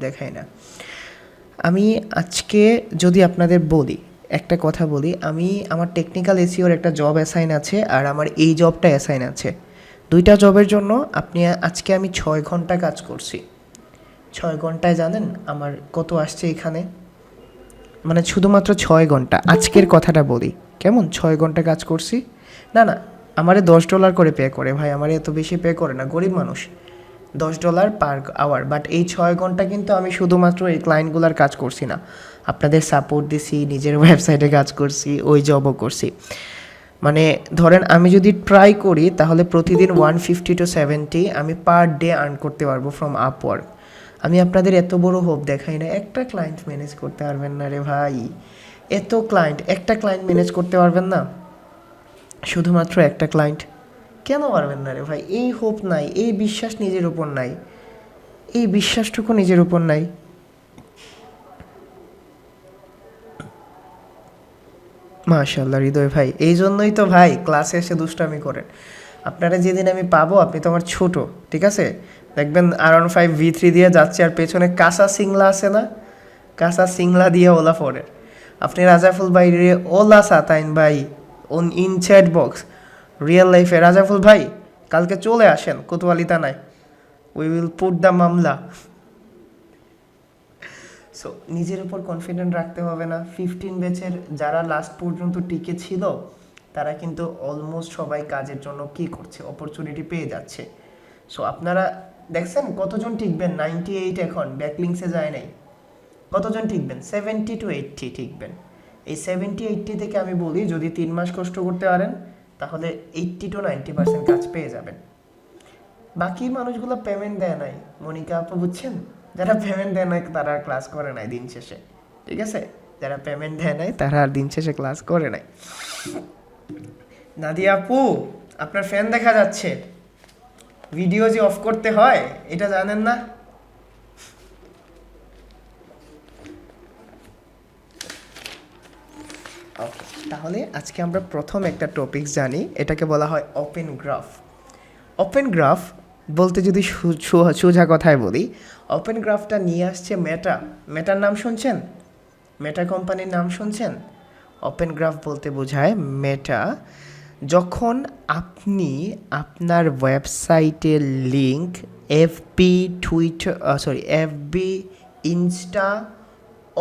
দেখাই না। আমি আজকে যদি আপনাদের বলি, একটা কথা বলি, আমি আমার টেকনিক্যাল এসইওর একটা জব অ্যাসাইন আছে আর আমার এই জবটা অ্যাসাইন আছে। দুইটা জবের জন্য আজকে আমি 6 ঘন্টা কাজ করছি। 6 ঘন্টায় জানেন আমার কত আসছে এখানে? মানে শুধুমাত্র 6 ঘন্টা, আজকের কথাটা বলি কেমন। 6 ঘন্টা কাজ করছি, না না, আমারে $10 করে পে করে ভাই, আমারে এত বেশি পে করে না, গরিব মানুষ। $10 পার আওয়ার। বাট এই 6 ঘন্টা কিন্তু আমি শুধুমাত্র এই ক্লায়েন্টগুলোর কাজ করছি না, আপনাদের সাপোর্ট দিছি, নিজের ওয়েবসাইটে কাজ করছি, ওই জবও করছি। মানে ধরেন আমি যদি ট্রাই করি তাহলে প্রতিদিন 150 to 70 আমি পার ডে আর্ন করতে পারবো ফ্রম আপওয়ার্ক। আমি আপনাদের এত বড় হোপ দেখাই না, একটা ক্লায়েন্ট ম্যানেজ করতে পারবেন না রে ভাই। এত ক্লায়েন্ট, একটা ক্লায়েন্ট ম্যানেজ করতে পারবেন না? শুধুমাত্র একটা ক্লায়েন্ট কেন পারবেন না রে ভাই? এই হোপ নাই, এই বিশ্বাস নিজের উপর নাই, এই বিশ্বাসটুকু নিজের উপর নাই। মাশাআল্লাহ হৃদয় ভাই, এই জন্যই তো ভাই ক্লাসে এসে দুষ্টামি করেন। আপনারা যেদিন আমি পাবো, আপনি তো আমার ছোট, ঠিক আছে? দেখবেন R15 V3 দিয়ে যাচ্ছে আর পেছনে কাঁচা সিংলা আছে না, কাঁচা সিংলা দিয়ে ওলা ফোরের। আপনি রাজাফুল ভাই ওলা সাতাইন ভাই on in chat box real লাইফে। রাজাফুল ভাই কালকে চলে আসেন কোতোয়ালি থানায়, উই উইল পুট দ্য মামলা। সো নিজের উপর কনফিডেন্ট রাখতে হবে না। 15 ব্যাচের যারা লাস্ট পর্যন্ত টিকে ছিল তারা কিন্তু অলমোস্ট সবাই কাজের জন্য কি করছে, অপরচুনিটি পেয়ে যাচ্ছে। সো আপনারা দেখছেন কতজন টিকবেন? 98 এখন ব্যাকলিংসে যায় নাই। কতজন টিকবেন? 70 to 80 টিকবেন। এই 70-80 থেকে আমি বলি যদি 3 মাস কষ্ট করতে পারেন তাহলে 80 to 90% কাজ পেয়ে যাবেন। বাকি মানুষগুলো পেমেন্ট দেয় নাই, মনিকা আপু বুঝছেন? যারা পেমেন্ট দেয় নাই তারা আর ক্লাস করে নাই দিন শেষে, ঠিক আছে? যারা পেমেন্ট দেয় নাই তারা আর দিন শেষে ক্লাস করে নাই। নাদিয়া আপু, আপনার ফ্যান দেখা যাচ্ছে, ভিডিও যে অফ করতে হয় এটা জানেন না? ওকে, তাহলে আজকে আমরা প্রথম একটা টপিক জানি, এটাকে বলা হয় ওপেন গ্রাফ। ওপেন গ্রাফ বলতে যদি সোজা কথায় বলি, ওপেন গ্রাফটা নিয়ে আসছে মেটা। মেটার নাম শুনছেন? মেটা কোম্পানির নাম শুনছেন? ওপেন গ্রাফ বলতে বোঝায় মেটা। যখন আপনি আপনার ওয়েবসাইটের link FB, Twitter, FB, Insta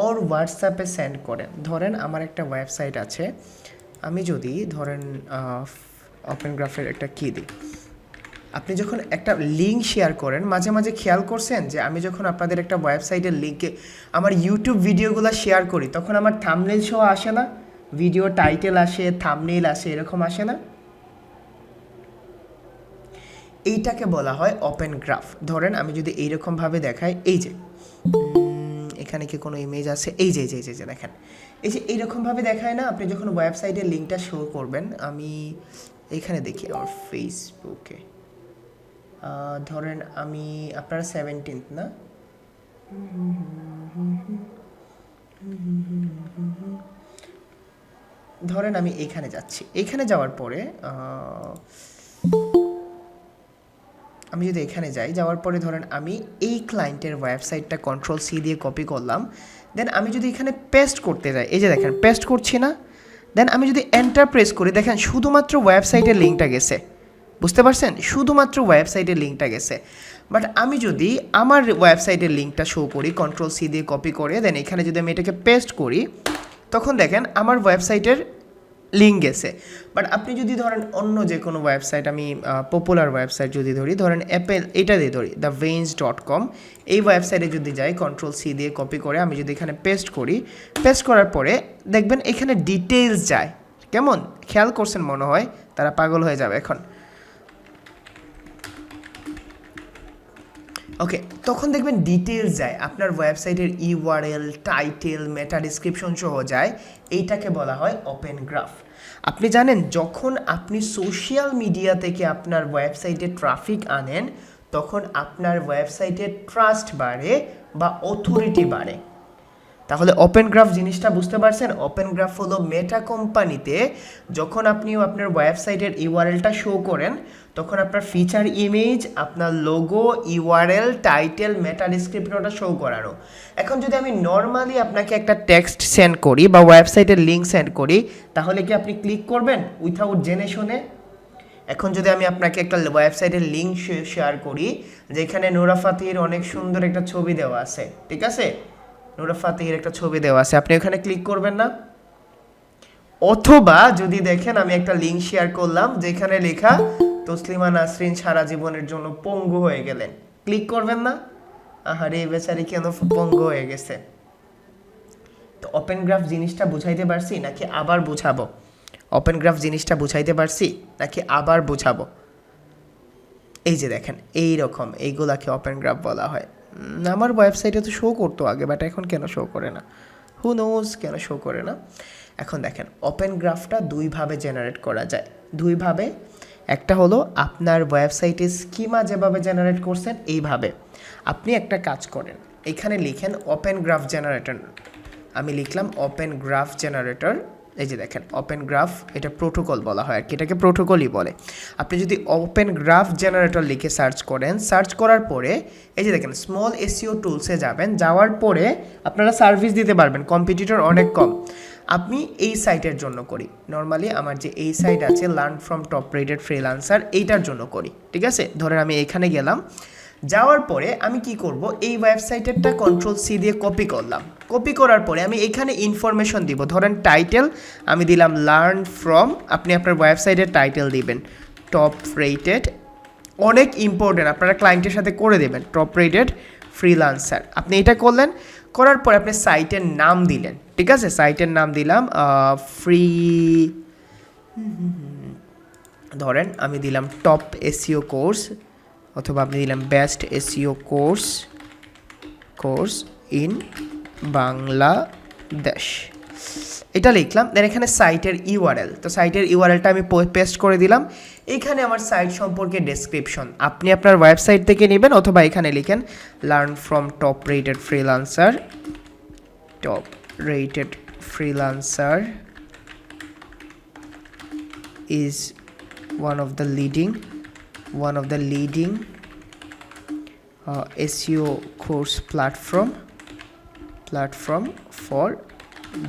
or হোয়াটসঅ্যাপে সেন্ড করেন। ধরেন আমার একটা ওয়েবসাইট আছে, আমি যদি ধরেন ওপেন গ্রাফের একটা কী দিই, আপনি যখন একটা লিঙ্ক শেয়ার করেন, মাঝে মাঝে খেয়াল করছেন যে আমি যখন আপনাদের একটা ওয়েবসাইটের লিঙ্কে আমার ইউটিউব ভিডিওগুলো শেয়ার করি তখন আমার থাম্বনেল সহ আসে না? ভিডিও টাইটেল আসে, থাম্বনেল আসে, এরকম আসে না? এইটাকে বলা হয় ওপেন গ্রাফ। ধরেন আমি যদি এইরকমভাবে দেখাই, এই যে এখানে কি কোনো ইমেজ আছে? এই যে এই যে দেখেন, এই যে এইরকমভাবে দেখায় না? আপনি যখন ওয়েবসাইটের লিঙ্কটা শো করবেন, আমি এখানে দেখি আমার ফেসবুকে, ধরেন আমি আপনারা 17 না, ধরেন আমি এখানে যাচ্ছি, এখানে যাওয়ার পরে আমি যদি এখানে যাই, যাওয়ার পরে ধরেন আমি এই ক্লায়েন্টের ওয়েবসাইটটা Ctrl+C দিয়ে কপি করলাম। দেন আমি যদি এখানে পেস্ট করতে যাই, এই যে দেখেন পেস্ট করছি না? দেন আমি যদি এন্টার প্রেস করি, দেখেন শুধুমাত্র ওয়েবসাইটের লিঙ্কটা গেছে। বুঝতে পারছেন? শুধুমাত্র ওয়েবসাইটের লিঙ্কটা গেছে। বাট আমি যদি আমার ওয়েবসাইটের লিঙ্কটা শো করি Ctrl+C দিয়ে কপি করে, দেন এখানে যদি আমি এটাকে পেস্ট করি, তখন দেখেন আমার ওয়েবসাইটের লিঙ্ক গেছে। বাট আপনি যদি ধরেন অন্য যে কোনো ওয়েবসাইট, আমি পপুলার ওয়েবসাইট যদি ধরি, ধরেন অ্যাপেল, এটা দিয়ে ধরি theveins.com, এই ওয়েবসাইটে যদি যাই Ctrl+C দিয়ে কপি করে আমি যদি এখানে পেস্ট করি, পেস্ট করার পরে দেখবেন এখানে ডিটেইলস যায়। কেমন খেয়াল করছেন? মনে হয় তারা পাগল হয়ে যাবে এখন। ওকে, তখন দেখবেন ডিটেলস যায়, আপনার ওয়েবসাইটের ইউআরএল, টাইটেল, মেটা ডিসক্রিপশন সহ যায়। এইটাকে বলা হয় ওপেন গ্রাফ। আপনি জানেন যখন আপনি সোশ্যাল মিডিয়া থেকে আপনার ওয়েবসাইটে ট্রাফিক আনেন তখন আপনার ওয়েবসাইটের ট্রাস্ট বাড়ে বা অথরিটি বাড়ে। তাহলে ওপেন গ্রাফ জিনিসটা বুঝতে পারছেন? ওপেন গ্রাফ হলো মেটা কোম্পানিতে যখন আপনি আপনার ওয়েবসাইটের ইউআরএলটা শো করেন তখন আপনার ফিচার ইমেজ, আপনার লোগো, ইউআরএল, টাইটেল, মেটা ডিসক্রিপটরটা শো করানো। এখন যদি আমি নর্মালি আপনাকে একটা টেক্সট সেন্ড করি বা ওয়েবসাইটের লিঙ্ক সেন্ড করি, তাহলে কি আপনি ক্লিক করবেন উইথাউট জেনে শুনে? এখন যদি আমি আপনাকে একটা ওয়েবসাইটের লিঙ্ক শেয়ার করি যেখানে নোরা ফাতেহির অনেক সুন্দর একটা ছবি দেওয়া আছে, ঠিক আছে, নোরা ফাতেহির একটা ছবি দেওয়া আছে, আপনি ওখানে ক্লিক করবেন না? অথবা যদি দেখেন আমি একটা লিঙ্ক শেয়ার করলাম যেখানে লেখা তসলিমা নাসরিন সারা জীবনের জন্য পঙ্গু হয়ে গেলেন, ক্লিক করবেন না? আহারে বেচারি কেন পঙ্গু হয়ে গেছে। তো ওপেন গ্রাফ জিনিসটা বুঝাইতে পারছি নাকি আবার বুঝাবো? ওপেন গ্রাফ জিনিসটা বুঝাইতে পারছি নাকি আবার বুঝাবো? এই যে দেখেন এই রকম এইগুলাকে ওপেন গ্রাফ বলা হয়। আমার ওয়েবসাইটে তো শো করতো আগে, বাট এখন কেন শো করে না, হু নোজ কেন শো করে না। এখন দেখেন ওপেন গ্রাফটা দুইভাবে জেনারেট করা যায়, দুইভাবে। একটা হলো আপনার ওয়েবসাইটে স্কিমা যেভাবে জেনারেট করছেন এইভাবে। আপনি একটা কাজ করেন, এখানে লিখেন ওপেন গ্রাফ জেনারেটর। আমি লিখলাম ওপেন গ্রাফ জেনারেটর। এই যে দেখেন ওপেন গ্রাফ, এটা প্রোটোকল বলা হয় আর কি, এটাকে প্রোটোকলই বলে। আপনি যদি ওপেন গ্রাফ জেনারেটর লিখে সার্চ করেন, সার্চ করার পরে এই যে দেখেন স্মল এসইও টুলসে যাবেন, যাওয়ার পরে আপনারা সার্ভিস দিতে পারবেন, কম্পিটিটর অনেক কম। আমি এই সাইটের জন্য করি, নর্মালি আমার যে এই সাইট আছে learn from top rated freelancer, এইটার জন্য করি, ঠিক আছে। ধরেন আমি এখানে গেলাম, যাওয়ার পরে আমি কি করব, এই ওয়েবসাইটেরটা কন্ট্রোল সি দিয়ে কপি করলাম। কপি করার পরে আমি এখানে ইনফরমেশন দিব, ধরেন টাইটেল আমি দিলাম লার্ন ফ্রম, আপনি আপনার ওয়েবসাইটের টাইটেল দিবেন টপ রেটেড, অনেক ইম্পর্টেন্ট, আপনারা ক্লায়েন্টের সাথে করে দেবেন টপ রেটেড ফ্রিল্যান্সার। আপনি এটা করলেন, করার পরে আপনি সাইটের নাম দিলেন, ঠিক আছে, সাইটের নাম দিলাম ফ্রি, ধরেন আমি দিলাম টপ এসইও কোর্স, অথবা আপনি দিলাম best SEO course in Bangladesh, এটা লিখলাম। দেন এখানে সাইটের ইউআরএল, তো সাইটের ইউআরএলটা আমি পেস্ট করে দিলাম। এখানে আমার সাইট সম্পর্কে ডেসক্রিপশন আপনি আপনার ওয়েবসাইট থেকে নেবেন, অথবা এখানে লিখেন learn from top rated freelancer, top rated freelancer is one of the leading SEO course platform for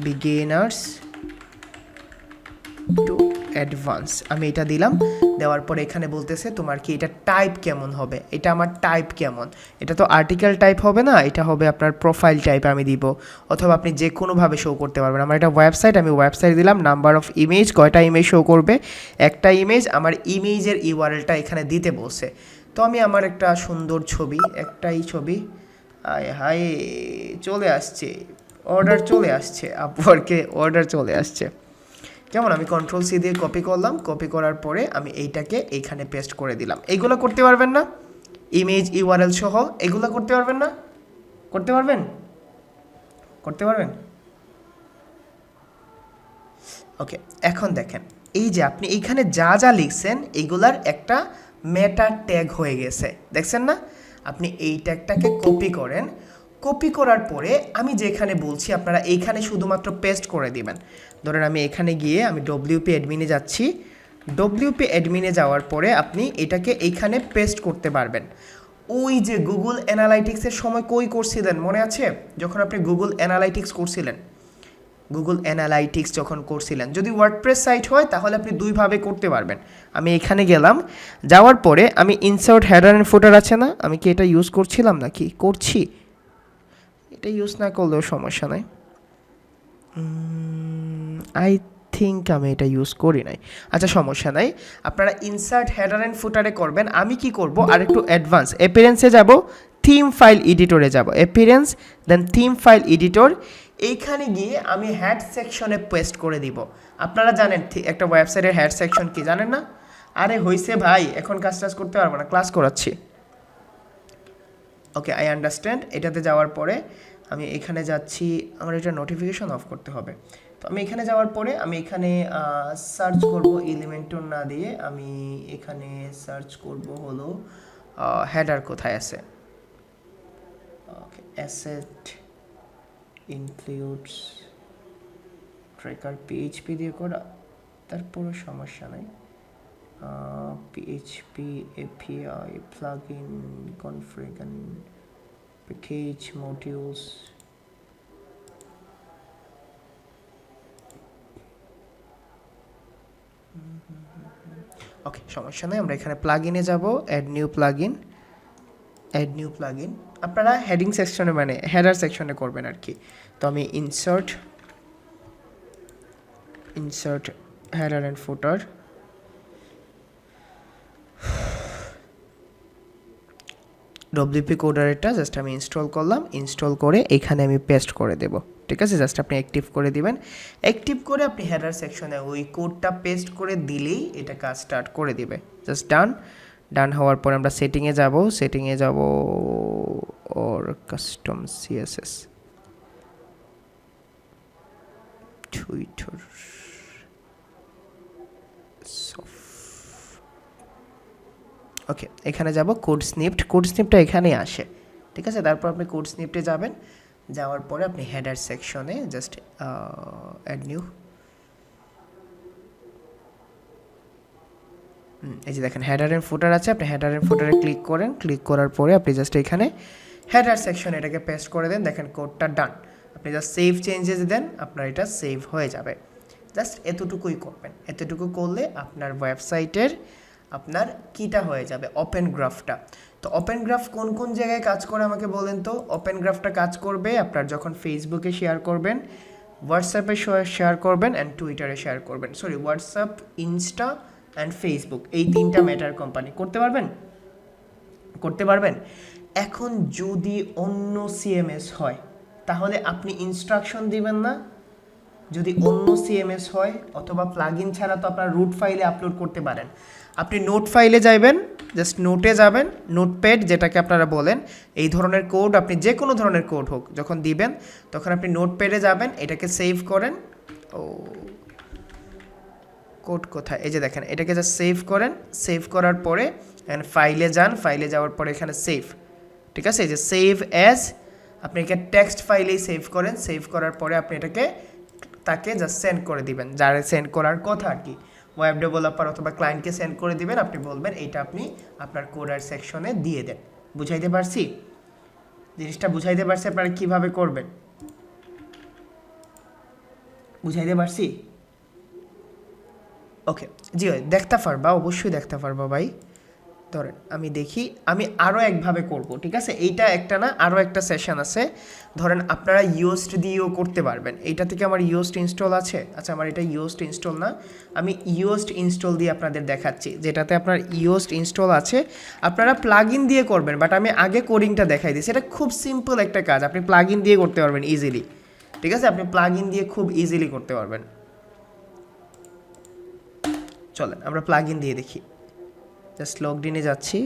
beginners to advance। আমি এটা দিলাম, দেওয়ার পরে এখানে বলতেছে তোমার কি এটা টাইপ কেমন হবে, এটা আমার টাইপ কেমন, এটা তো আর্টিকেল টাইপ হবে না, এটা হবে আপনার প্রোফাইল টাইপ আমি দিব, অথবা আপনি যে কোনোভাবে শো করতে পারবেন। আমার এটা ওয়েবসাইট, আমি ওয়েবসাইট দিলাম, নাম্বার অফ ইমেজ, কয়টা ইমেজ শো করবে, একটা ইমেজ, আমার ইমেজের ইউআরএলটা এখানে দিতে বলছে। তো আমি আমার একটা সুন্দর ছবি, একটাই ছবি, হাই চলে আসছে, অর্ডার চলে আসছে, আপওয়ার্কে অর্ডার চলে আসছে, কেমন, আমি কন্ট্রোল সি দিয়ে কপি করলাম, কপি করার পরে আমি এইটাকে এইখানে পেস্ট করে দিলাম। এইগুলো করতে পারবেন না? ইমেজ ইউআরএল সহ এগুলো করতে পারবেন না? করতে পারবেন? করতে পারবেন? ওকে, এখন দেখেন এই যে আপনি এইখানে যা যা লিখছেন এইগুলার একটা মেটা ট্যাগ হয়ে গেছে, দেখছেন না? আপনি এই ট্যাগটাকে কপি করেন, কপি করার পরে আমি যেখানে বলছি আপনারা এইখানে শুধুমাত্র পেস্ট করে দিবেন। ধরেন আমি এখানে গিয়ে আমি ডব্লিউপি অ্যাডমিনে যাচ্ছি, ডব্লিউপি অ্যাডমিনে যাওয়ার পরে আপনি এটাকে এইখানে পেস্ট করতে পারবেন। ওই যে গুগল অ্যানালাইটিক্সের সময় কই করছিলেন মনে আছে, যখন আপনি গুগল অ্যানালাইটিক্স করছিলেন, গুগল অ্যানালাইটিক্স যখন করছিলেন, যদি ওয়ার্ডপ্রেস সাইট হয় তাহলে আপনি দুইভাবে করতে পারবেন। আমি এখানে গেলাম, যাওয়ার পরে আমি ইনসার্ট হেডার অ্যান্ড ফুটার আছে না, আমি কি এটা ইউজ করছিলাম নাকি করছি, এটা ইউজ না করলেও সমস্যা নাই, আই থিঙ্ক আমি এটা ইউজ করি নাই, আচ্ছা সমস্যা নাই, আপনারা ইনসার্ট হেডার অ্যান্ড ফুটারে করবেন। আমি কি করব, আর একটু অ্যাডভান্স অ্যাপিয়ারেন্সে যাব, থিম ফাইল এডিটরে যাব, অ্যাপিয়ারেন্স দেন থিম ফাইল এডিটর, এইখানে গিয়ে আমি হ্যাড সেকশনে পেস্ট করে দিব। আপনারা জানেন একটা ওয়েবসাইটের হ্যাড সেকশন কি, জানেন না? আরে হইছে ভাই, এখন কাজ করতে পারবো না, ক্লাস করাচ্ছি। ওকে, আই আন্ডারস্ট্যান্ড। এটাতে যাওয়ার পরে আমি এখানে যাচ্ছি, আমার এটা নোটিফিকেশন অফ করতে হবে। তো আমি এখানে যাওয়ার পরে আমি এখানে সার্চ করব, এলিমেন্টর না দিয়ে আমি এখানে সার্চ করব হলো হেডার কোথায় আছে, okay asset includes tracker PHP দিয়ে করা, তারপরও সমস্যা নাই। PHP API plugin configure package modules, okay সমস্যা নেই। আমরা এখানে প্লাগইনে যাব, add new plugin, add new plugin. আপনারা হেডিং সেকশনে মানে হেডার সেকশনে করবেন আর কি। তো আমি insert header and footer, WP coder এটা জাস্ট আমি ইনস্টল করলাম, ইনস্টল করে এখানে আমি পেস্ট করে দেব। ঠিক আছে, জাস্ট আপনি অ্যাক্টিভ করে দিবেন। অ্যাক্টিভ করে আপনি হেডার সেকশনে ওই কোডটা পেস্ট করে দিলেই এটা কাজ স্টার্ট করে দিবে। জাস্ট ডান হওয়ার পরে আমরা সেটিংয়ে যাব ওর কাস্টম সিএসএস টুইটার ওকে, এখানে যাব কোড স্নিপটা এখানেই আসে। ঠিক আছে, তারপর আপনি কোড স্নিপটে যাবেন, যাওয়ার পরে আপনি হেডার সেকশনে জাস্ট অ্যাড নিউ, এই যে দেখেন হেডার এন্ড ফুটার আছে। আপনি হেডার এন্ড ফুটারে ক্লিক করেন, ক্লিক করার পরে আপনি জাস্ট এখানে হেডার সেকশনে এটাকে পেস্ট করে দেন। দেখেন কোডটা ডান। আপনি জাস্ট সেভ চেঞ্জেস দেন, আপনার এটা সেভ হয়ে যাবে। জাস্ট এতটুকুই করবেন। এতটুকু করলে আপনার ওয়েবসাইটের আপনার কিটা হয়ে যাবে, ওপেন গ্রাফটা। তো ওপেন গ্রাফ কোন কোন জায়গায় কাজ করে আমাকে বলেন তো। ওপেন গ্রাফটা কাজ করবে আপনার যখন ফেসবুকে শেয়ার করবেন, হোয়াটসঅ্যাপে শেয়ার করবেন অ্যান্ড টুইটারে শেয়ার করবেন। Sorry, WhatsApp, Insta and Facebook, এই তিনটা ম্যাটার কোম্পানি করতে পারবেন। এখন যদি অন্য সিএমএস হয় তাহলে আপনি ইনস্ট্রাকশন দিবেন না। যদি অন্য সিএমএস হয় অথবা প্লাগইন ছাড়া তো আপনার রুট ফাইলে আপলোড করতে পারেন। আপনি নোট ফাইলে যাবেন, জাস্ট নোটে যাবেন, নোটপ্যাড যেটাকে আপনারা বলেন, এই ধরনের কোড আপনি যে কোনো ধরনের কোড হোক যখন দিবেন তখন আপনি নোটপ্যাডে যাবেন, এটাকে সেভ করেন। ও কোড কোথায়, এই যে দেখেন, এটাকে জাস্ট সেভ করেন। সেভ করার পরে এখানে ফাইলে যান, ফাইলে যাওয়ার পরে এখানে সেভ। ঠিক আছে, এই যে সেভ অ্যাজ, আপনি এখানে টেক্সট ফাইলেই সেভ করেন। সেভ করার পরে আপনি এটাকে তাকে জাস্ট সেন্ড করে দিবেন, যারা সেন্ড করার কথা আর কি, ওয়েব ডেভেলপার অথবা ক্লায়েন্টকে সেন্ড করে দিবেন। আপনি বলবেন এইটা আপনি আপনার কোডার সেকশনে দিয়ে দেন। বুঝাইতে পারছি জিনিসটা? বুঝাইতে পারছি আপনারা কীভাবে করবেন? বুঝাইতে পারছি? ওকে, জি ভাই, দেখতে পারবা, অবশ্যই দেখতে পারবা ভাই। ধরেন আমি দেখি, আমি আরও একভাবে করব। ঠিক আছে, এইটা একটা না, আরও একটা সেশন আছে। ধরেন আপনারা ইউএসটি দিয়েও করতে পারবেন। এইটা থেকে আমার ইউএসটি ইনস্টল আছে। আচ্ছা, আমার এটা ইউএসটি ইনস্টল না, আমি ইউএসটি ইনস্টল দিয়ে আপনাদের দেখাচ্ছি। যেটাতে আপনার ইউএসটি ইনস্টল আছে, আপনারা প্লাগইন দিয়ে করবেন, বাট আমি আগে কোডিংটা দেখাই দিচ্ছি। এটা খুব সিম্পল একটা কাজ, আপনি প্লাগইন দিয়ে করতে পারবেন ইজিলি। ঠিক আছে, আপনি প্লাগইন দিয়ে খুব ইজিলি করতে পারবেন। চলেন আমরা প্লাগইন দিয়ে দেখি। জাস্ট লগড ইনে যাচ্ছি।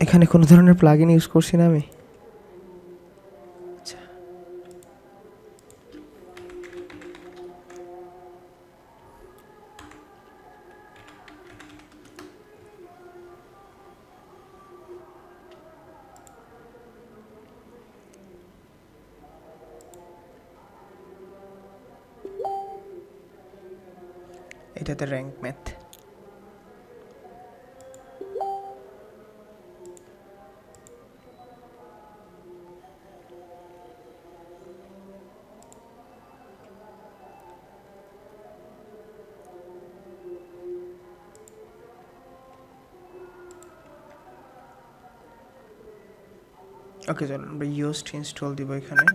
এখানে কোনো ধরনের প্লাগইন ইউজ করছি না আমি। আচ্ছা, এটাতে র্যাঙ্ক ম্যাথ। ওকে, চলুন আমরা ইউএসটি ইনস্টল দিব এখানে।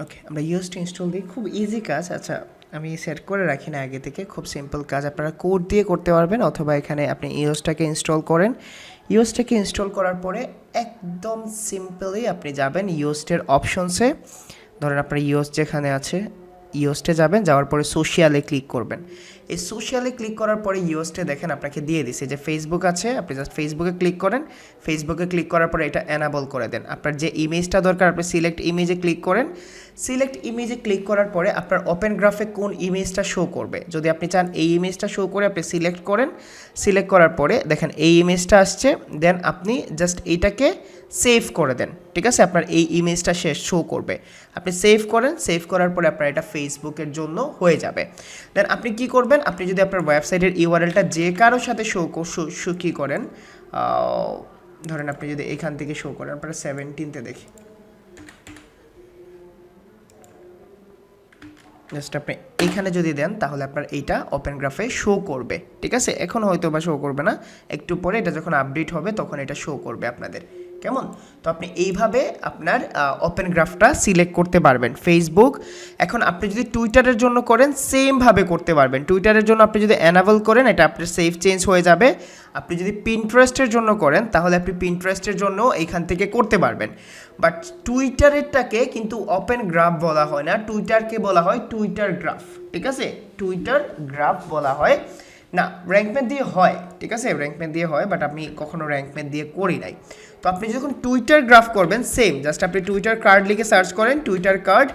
ওকে, আমরা ইউএসটি ইনস্টল দিই, খুব ইজি কাজ। আচ্ছা, আমি সেট করে রাখি না আগে থেকে, খুব সিম্পল কাজ। আপনারা কোড দিয়ে করতে পারবেন অথবা এখানে আপনি ইউএসটাকে ইনস্টল করেন। ইউএসটাকে ইনস্টল করার পরে একদম সিম্পলি আপনি যাবেন ইউএসটের অপশনসে। ধরেন আপনার ইউএস যেখানে আছে, ইয়োস্টে যাবেন, যাওয়ার পরে সোশ্যালে ক্লিক করবেন। এই সোশ্যালে ক্লিক করার পরে ইয়োস্টে দেখেন আপনাকে দিয়ে দিছে যে ফেসবুক আছে, আপনি জাস্ট ফেসবুকে ক্লিক করেন। ফেসবুকে ক্লিক করার পরে এটা এনাবল করে দেন। আপনার যে ইমেজটা দরকার আপনি সিলেক্ট ইমেজে ক্লিক করেন। সিলেক্ট ইমেজে ক্লিক করার পরে আপনার ওপেন গ্রাফে কোন ইমেজটা শো করবে, যদি আপনি চান এই ইমেজটা শো করে আপনি সিলেক্ট করেন। সিলেক্ট করার পরে দেখেন এই ইমেজটা আসছে, দেন আপনি জাস্ট এইটাকে সেভ করে দেন। ঠিক আছে, আপনার এই ইমেজটা শেষ শো করবে, আপনি সেভ করেন। সেভ করার পরে আপনার এটা ফেসবুকের জন্য হয়ে যাবে। দেন আপনি কি করবেন, আপনি যদি আপনার ওয়েবসাইটের ইউআরএলটা যে কারোর সাথে শো কী করেন, ধরেন আপনি যদি এখান থেকে শো করেন, আপনারা 17তে দেখি, জাস্ট আপনি এইখানে যদি দেন তাহলে আপনার এইটা ওপেন গ্রাফে শো করবে। ঠিক আছে, এখন হয়তো বা শো করবে না, একটু পরে এটা যখন আপডেট হবে তখন এটা শো করবে আপনাদের। কেমন? তো আপনি এইভাবে আপনার ওপেন গ্রাফটা সিলেক্ট করতে পারবেন ফেসবুক। এখন আপনি যদি টুইটারের জন্য করেন সেমভাবে করতে পারবেন। টুইটারের জন্য আপনি যদি অ্যানাবল করেন এটা আপনার সেভ চেঞ্জ হয়ে যাবে। আপনি যদি পিন্টারেস্টের জন্য করেন তাহলে আপনি পিন্টারেস্টের জন্য এইখান থেকে করতে পারবেন। বাট টুইটারেরটাকে কিন্তু ওপেন গ্রাফ বলা হয় না, টুইটারকে বলা হয় টুইটার গ্রাফ। ঠিক আছে, টুইটার গ্রাফ বলা হয় না। র্যাঙ্কম্যান দিয়ে হয়, ঠিক আছে, র্যাঙ্কম্যান দিয়ে হয়, বাট আমি কখনো র্যাঙ্কম্যান দিয়ে করি নাই। তো আপনি যখন টুইটার গ্রাফ করবেন সেম, জাস্ট আপনি টুইটার কার্ড লিখে সার্চ করেন, টুইটার কার্ড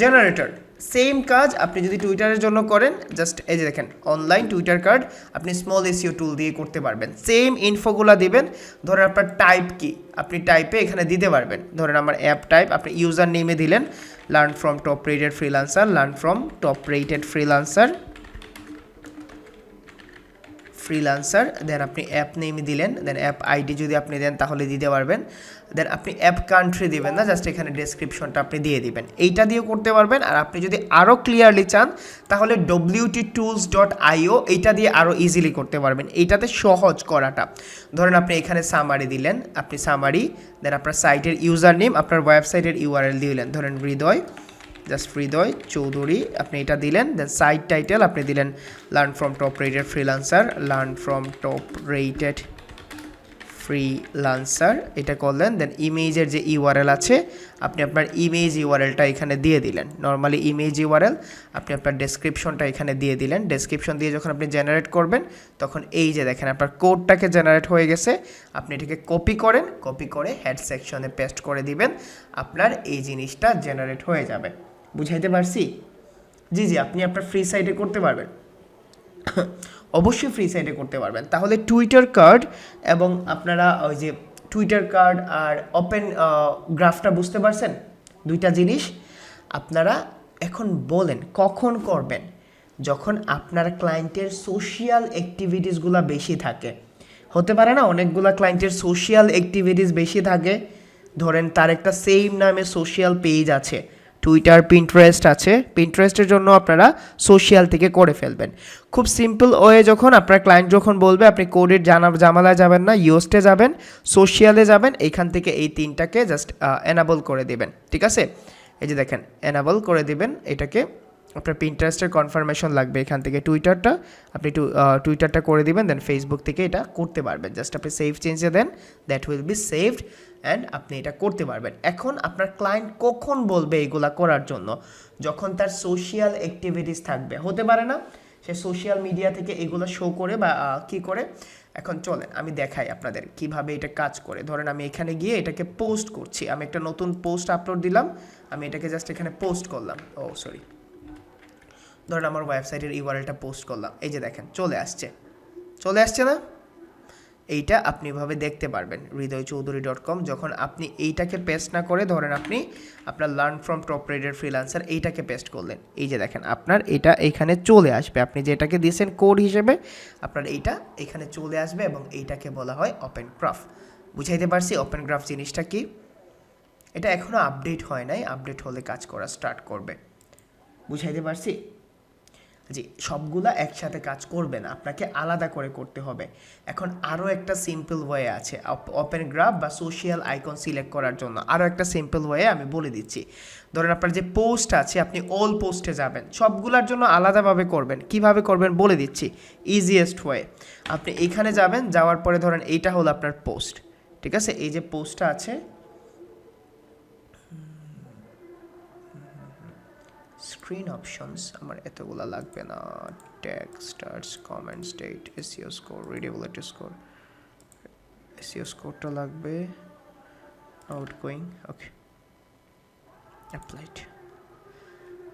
জেনারেটর। সেম কাজ আপনি যদি টুইটারের জন্য করেন, জাস্ট এই যে দেখেন অনলাইন টুইটার কার্ড, আপনি স্মল এসইও টুল দিয়ে করতে পারবেন। সেম ইনফোগুলো দিবেন। ধরেন আপনার টাইপ কি, আপনি টাইপে এখানে দিতে পারবেন। ধরেন আমার অ্যাপ টাইপ, আপনি ইউজার নেমে দিলেন learn from top rated freelancer, learn from top rated freelancer, then আপনি অ্যাপ নেমে দিলেন, দেন অ্যাপ আইডি যদি আপনি দেন তাহলে দিতে পারবেন। দেন আপনি অ্যাপ কান্ট্রি দিবেন না, জাস্ট এখানে ডেসক্রিপশনটা আপনি দিয়ে দিবেন, এইটা দিয়েও করতে পারবেন। আর আপনি যদি আরও ক্লিয়ারলি চান তাহলে wttools.io এইটা দিয়ে আরও ইজিলি করতে পারবেন। এইটাতে সহজ করাটা, ধরেন আপনি এখানে সামারি দিলেন, আপনি সামারি, দেন আপনার সাইটের ইউজার নেম, আপনার ওয়েবসাইটের ইউআরএল দিলেন, ধরেন হৃদয়, জাস্ট হৃদয় চৌধুরী আপনি এটা দিলেন। দেন সাইট টাইটেল আপনি দিলেন learn from top rated freelancer, learn from top rated freelancer এটা করলেন। দেন ইমেজের যে ইউআরএল আছে আপনি আপনার ইমেজ ইউআরএলটা এখানে দিয়ে দিলেন, নর্মালি ইমেজ ইউআরএল। আপনি আপনার ডেসক্রিপশনটা এখানে দিয়ে দিলেন। ডেসক্রিপশন দিয়ে যখন আপনি জেনারেট করবেন তখন এই যে দেখেন আপনার কোডটাকে জেনারেট হয়ে গেছে। আপনি এটাকে কপি করেন, কপি করে হেড সেকশনে পেস্ট করে দিবেন, আপনার এই জিনিসটা জেনারেট হয়ে যাবে। বুঝাইতে পারছি? জি জি, আপনি আপনার ফ্রি সাইটে করতে পারবেন, অবশ্যই ফ্রি সাইটে করতে পারবেন। তাহলে টুইটার কার্ড এবং আপনারা ওই যে টুইটার কার্ড আর ওপেন গ্রাফটা বুঝতে পারছেন, দুইটা জিনিস। আপনারা এখন বলেন কখন করবেন, যখন আপনার ক্লায়েন্টের সোশিয়াল অ্যাক্টিভিটিসগুলো বেশি থাকে। হতে পারে না অনেকগুলো ক্লায়েন্টের সোশিয়াল অ্যাক্টিভিটিস বেশি থাকে, ধরেন তার একটা সেম নামে সোশিয়াল পেজ আছে, টুইটার, পিন্টারেস্ট আছে, পিন্টারেস্টের জন্য আপনারা সোশ্যাল থেকে করে ফেলবেন। খুব সিম্পল ওয়ে, যখন আপনার ক্লায়েন্ট যখন বলবে আপনি কোডের জামালায় যাবেন না, ইয়োস্টে যাবেন, সোশ্যালে যাবেন, এইখান থেকে এই তিনটাকে জাস্ট এনাবল করে দেবেন। ঠিক আছে, এই যে দেখেন এনাবল করে দেবেন এটাকে। আপনার পিন্টারেস্টের কনফার্মেশন লাগবে, এখান থেকে টুইটারটা আপনি টুইটারটা করে দিবেন, দেন ফেসবুক থেকে এটা করতে পারবেন। জাস্ট আপনি সেভ চেঞ্জে দেন, that will be saved and আপনি এটা করতে পারবেন। এখন আপনার ক্লায়েন্ট কখন বলবে এগুলা করার জন্য, যখন তার সোশ্যাল অ্যাক্টিভিটিস থাকবে। হতে পারে না সে সোশ্যাল মিডিয়া থেকে এগুলো শো করে বা কি করে। এখন চলেন আমি দেখাই আপনাদের কিভাবে এটা কাজ করে। ধরেন আমি এখানে গিয়ে এটাকে পোস্ট করছি, আমি একটা নতুন পোস্ট আপলোড দিলাম, আমি এটাকে জাস্ট এখানে পোস্ট করলাম, সরি, ধরেন আমার ওয়েবসাইটের ইউআরএলটা পোস্ট করলাম, এই যে দেখেন চলে আসছে না? এইটা আপনি এভাবে দেখতে পারবেন hridoychoudhury.com। যখন আপনি এইটাকে পেস্ট না করে, ধরেন আপনি আপনার learn from top rated freelancer এইটাকে পেস্ট করলেন, এই যে দেখেন আপনার এটা এখানে চলে আসবে, আপনি যেটাকে দিয়েছেন কোড হিসেবে আপনার এইটা এখানে চলে আসবে, এবং এইটাকে বলা হয় ওপেন গ্রাফ। বুঝাইতে পারছি ওপেন গ্রাফ জিনিসটা কি? এটা এখনও আপডেট হয় নাই, আপডেট হলে কাজ করা স্টার্ট করবে। বুঝাইতে পারছি? জি, সবগুলা একসাথে কাজ করবে না, আপনাকে আলাদা করে করতে হবে। এখন আরও একটা সিম্পল ওয়ে আছে ওপেন গ্রাফ বা সোশ্যাল আইকন সিলেক্ট করার জন্য। আরও একটা সিম্পল ওয়ে আমি বলে দিচ্ছি। ধরেন আপনার যে পোস্ট আছে, আপনি অল পোস্টে যাবেন, সবগুলোর জন্য আলাদাভাবে করবেন। কিভাবে করবেন বলে দিচ্ছি, ইজিয়েস্ট ওয়ে। আপনি এইখানে যাবেন, যাওয়ার পরে ধরেন এইটা হলো আপনার পোস্ট, ঠিক আছে, এই যে পোস্টটা আছে, স্ক্রিন অপশনস আমার এতগুলো লাগবে না। Tag, stats, comments, date, SEO score, readability score, SEO স্কোরটা লাগবে, আউটগোয়িং, ওকে, অ্যাপ্লাইড।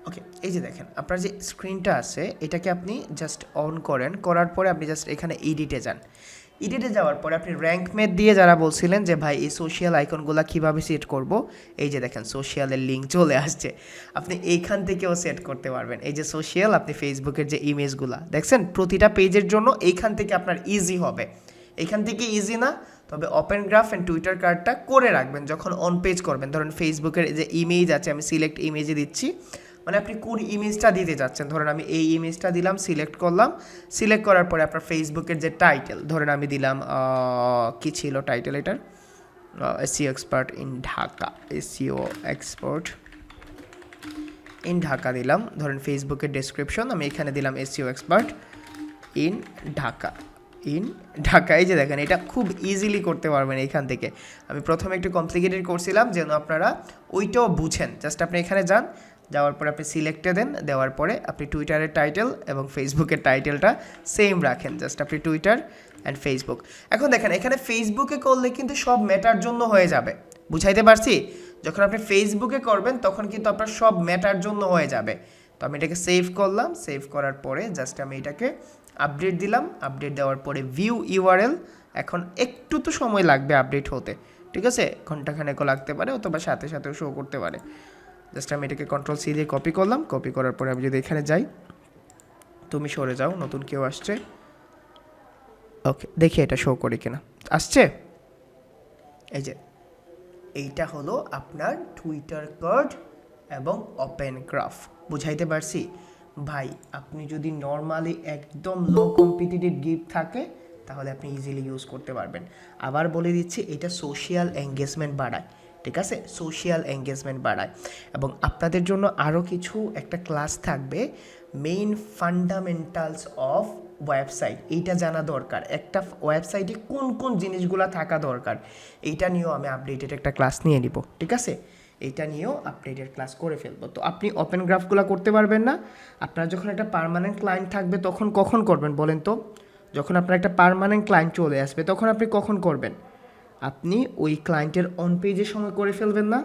ওকে, এই যে দেখেন আপনার যে স্ক্রিনটা আছে এটাকে আপনি জাস্ট অন করেন, করার পরে আপনি জাস্ট এখানে এডিটে যান। এডিটে যাওয়ার পরে আপনি র্যাঙ্ক মেট দিয়ে যারা বলছিলেন যে ভাই এই সোশ্যাল আইকনগুলো কীভাবে সেট করব, এই যে দেখেন সোশ্যালের লিঙ্ক চলে আসছে, আপনি এইখান থেকেও সেট করতে পারবেন। এই যে সোশ্যাল, আপনি ফেসবুকের যে ইমেজগুলো দেখছেন প্রতিটা পেজের জন্য এইখান থেকে আপনার ইজি হবে। এখান থেকে ইজি না, তবে ওপেন গ্রাফ অ্যান্ড টুইটার কার্ডটা করে রাখবেন যখন অন পেজ করবেন। ধরেন ফেসবুকের যে ইমেজ আছে, আমি সিলেক্ট ইমেজে দিচ্ছি, মানে আপনি কোন ইমেজটা দিতে যাচ্ছেন, ধরেন আমি এই ইমেজটা দিলাম, সিলেক্ট করলাম, সিলেক্ট করার পরে আপনার ফেসবুকের যে টাইটেল, ধরেন আমি দিলাম কি ছিল টাইটেল এটার, SEO expert in Dhaka, SEO expert in Dhaka দিলাম। ধরেন ফেসবুকের ডেসক্রিপশন আমি এখানে দিলাম SEO expert in Dhaka, in Dhaka. এই যে দেখেন এটা খুব ইজিলি করতে পারবেন এইখান থেকে। আমি প্রথমে একটু কমপ্লিকেটেড করছিলাম যেন আপনারা ওইটাও বুঝেন। জাস্ট আপনি এখানে যান, যাওয়ার পরে আপনি সিলেক্টে দেন, দেওয়ার পরে আপনি টুইটারের টাইটেল এবং ফেসবুকের টাইটেলটা সেম রাখেন, জাস্ট আপনি টুইটার অ্যান্ড ফেসবুক। এখন দেখেন এখানে ফেসবুকে করলে কিন্তু সব মেটার জন্য হয়ে যাবে, বুঝাইতে পারছি? যখন আপনি ফেসবুকে করবেন তখন কিন্তু আপনার সব মেটার জন্য হয়ে যাবে। তো আমি এটাকে সেভ করলাম, সেভ করার পরে জাস্ট আমি এটাকে আপডেট দিলাম, আপডেট দেওয়ার পরে ভিউ ইউআরএল, এখন একটু তো সময় লাগবে আপডেট হতে, ঠিক আছে, ঘন্টাখানেকও লাগতে পারে অথবা সাথে সাথেও শো করতে পারে। জাস্ট আমি এটাকে কন্ট্রোল সি দিয়ে কপি করলাম, কপি করার পরে আমি যদি এখানে যাই, তুমি সরে যাও, নতুন কেউ আসছে, ওকে দেখি এটা শো করে কিনা, আসছে। এই যে এইটা হলো আপনার টুইটার কার্ড এবং ওপেন গ্রাফ, বুঝাইতে পারছি ভাই? আপনি যদি নর্মালি একদম লো কম্পিটিটিভ গিফট থাকে তাহলে আপনি ইজিলি ইউজ করতে পারবেন। আবার বলে দিচ্ছি এটা সোশ্যাল এঙ্গেজমেন্ট বাড়ায়, ঠিক আছে, সোশ্যাল এঙ্গেজমেন্ট বাড়ায়। এবং আপনাদের জন্য আরও কিছু একটা ক্লাস থাকবে, মেইন ফান্ডামেন্টালস অফ ওয়েবসাইট, এইটা জানা দরকার, একটা ওয়েবসাইটে কোন কোন জিনিসগুলো থাকা দরকার, এইটা নিয়েও আমি আপডেটেড একটা ক্লাস নিয়ে নিব, ঠিক আছে, এইটা নিয়েও আপডেটেড ক্লাস করে ফেলবো। তো আপনি ওপেন গ্রাফগুলো করতে পারবেন না, আপনার যখন একটা পার্মানেন্ট ক্লায়েন্ট থাকবে তখন কখন করবেন বলেন তো? যখন আপনার একটা পার্মানেন্ট ক্লায়েন্ট চলে আসবে তখন আপনি কখন করবেন? আপনি ওই ক্লায়েন্টের অন পেজের সময় করে ফেলবেন না?